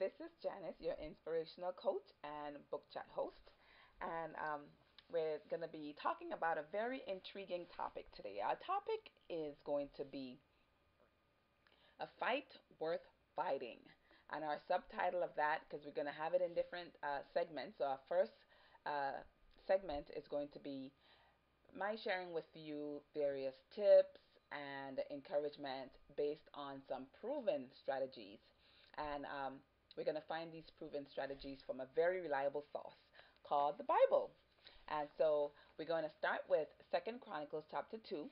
This is Janice, your inspirational coach and book chat host. And we're going to be talking about a very intriguing topic today. Our topic is going to be a fight worth fighting. And our subtitle of that, because we're going to have it in different segments. So, our first uh, segment is going to be my sharing with you various tips and encouragement based on some proven strategies. And we're going to find these proven strategies from a very reliable source called the Bible. And so we're going to start with Second Chronicles chapter 2.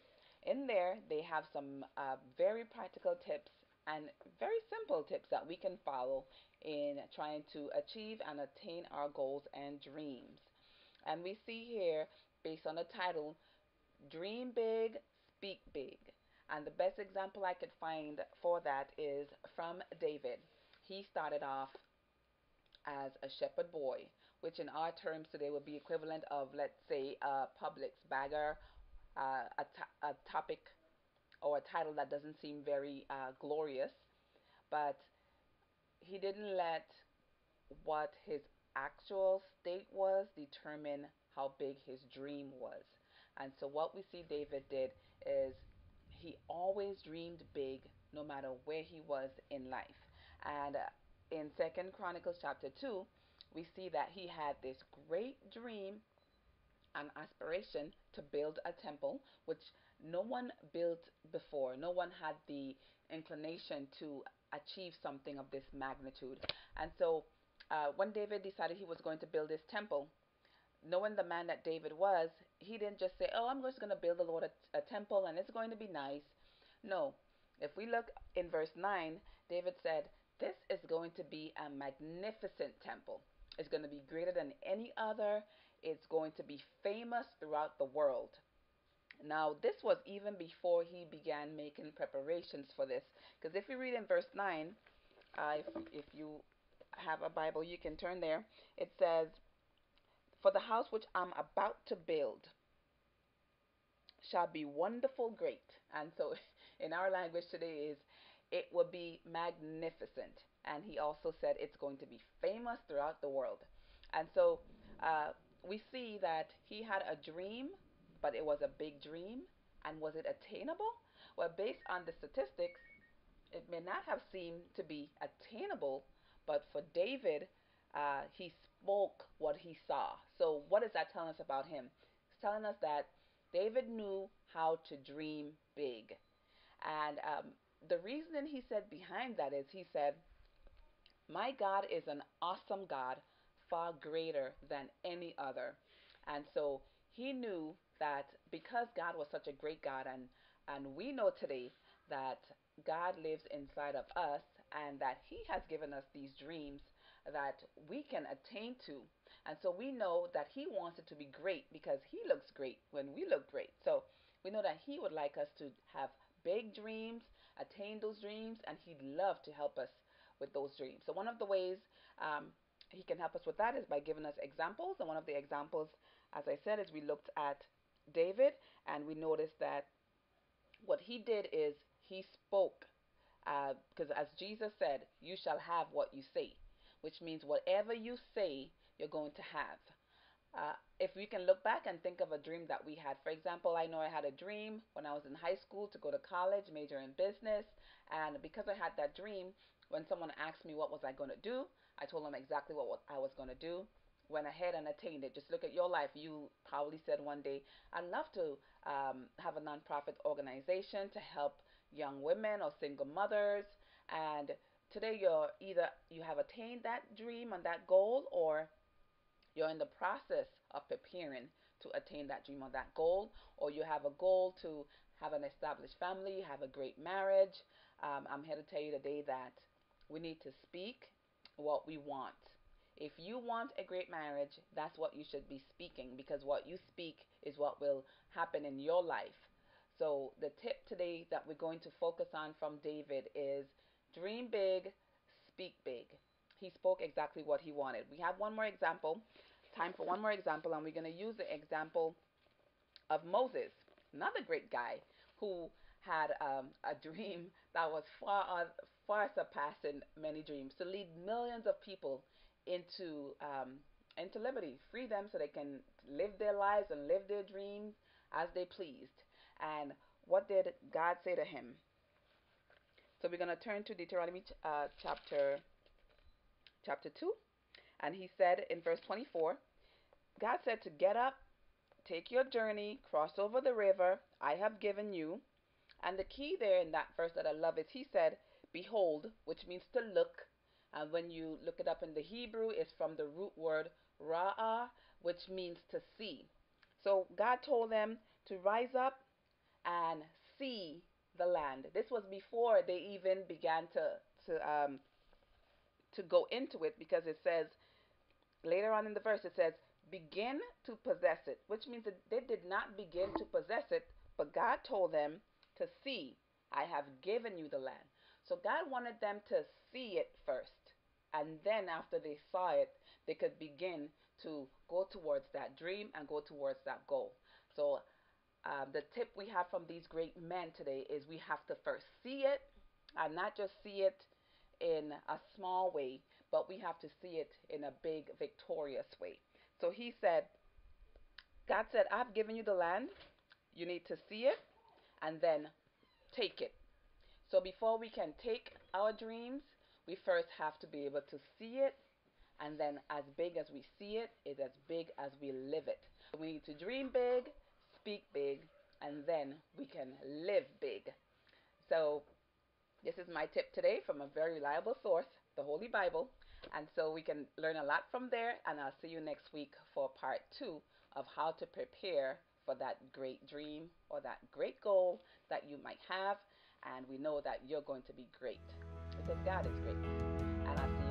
In there, they have some very practical tips and very simple tips that we can follow in trying to achieve and attain our goals and dreams. And we see here, based on the title, Dream Big, Speak Big. And the best example I could find for that is from David. He started off as a shepherd boy, which in our terms today would be equivalent of, let's say, a Publix bagger, a topic or a title that doesn't seem very glorious, but he didn't let what his actual state was determine how big his dream was. And so what we see David did is he always dreamed big no matter where he was in life. And in Second Chronicles chapter 2, we see that he had this great dream and aspiration to build a temple, which no one built before. No one had the inclination to achieve something of this magnitude. And so when David decided he was going to build this temple, knowing the man that David was, he didn't just say, "Oh, I'm just going to build the Lord a temple and it's going to be nice." No. If we look in verse 9, David said, "This is going to be a magnificent temple. It's going to be greater than any other. It's going to be famous throughout the world." Now, this was even before he began making preparations for this. Because if you read in verse 9, if you have a Bible, you can turn there. It says, "For the house which I'm about to build shall be wonderful great." And so in our language today is, it will be magnificent. And he also said it's going to be famous throughout the world. And so we see that he had a dream, but it was a big dream. And was it attainable? Well, based on the statistics, it may not have seemed to be attainable, but for David, he spoke what he saw. So, what is that telling us about him? It's telling us that David knew how to dream big. And the reason he said behind that is he said, "My God is an awesome God, far greater than any other." And so he knew that because God was such a great God, and we know today that God lives inside of us and that he has given us these dreams that we can attain to. And so we know that he wants it to be great because he looks great when we look great. So we know that he would like us to have big dreams, attain those dreams, and he'd love to help us with those dreams. So one of the ways um, he can help us with that is by giving us examples. And one of the examples, as I said, is we looked at David and we noticed that what he did is he spoke, because as Jesus said, "You shall have what you say," which means whatever you say, you're going to have. If we can look back and think of a dream that we had, for example, I know I had a dream when I was in high school to go to college, major in business, and because I had that dream, when someone asked me what was I going to do, I told them exactly what I was going to do. Went ahead and attained it. Just look at your life. You probably said one day, "I'd love to have a nonprofit organization to help young women or single mothers." And today you have attained that dream and that goal, or you're in the process of preparing to attain that dream or that goal, or you have a goal to have an established family, have a great marriage. I'm here to tell you today that we need to speak what we want. If you want a great marriage, that's what you should be speaking, because what you speak is what will happen in your life. So the tip today that we're going to focus on from David is dream big, speak big. He spoke exactly what he wanted. We have one more example, time for one more example, and we're going to use the example of Moses, another great guy who had a dream that was far surpassing many dreams, to lead millions of people into into liberty, free them so they can live their lives and live their dreams as they pleased. And what did God say to him? So we're going to turn to Deuteronomy chapter 2, and he said in verse 24, God said to get up, take your journey, cross over the river I have given you. And the key there in that verse that I love is he said, behold, which means to look. And when you look it up in the Hebrew, it's from the root word ra'ah, which means to see. So God told them to rise up and see the land. This was before they even began to go into it, because it says later on in the verse, it says, begin to possess it, which means that they did not begin to possess it, but God told them to see. I have given you the land. So God wanted them to see it first. And then after they saw it, they could begin to go towards that dream and go towards that goal. So the tip we have from these great men today is we have to first see it, and not just see it in a small way, but we have to see it in a big, victorious way. So he said, God said, I've given you the land. You need to see it and then take it. So before we can take our dreams, we first have to be able to see it. And then as big as we see it is as big as we live it. We need to dream big, speak big, and then we can live big. So this is my tip today from a very reliable source, the Holy Bible. And so we can learn a lot from there. And I'll see you next week for part 2 of how to prepare for that great dream or that great goal that you might have. And we know that you're going to be great because God is great. And I'll see you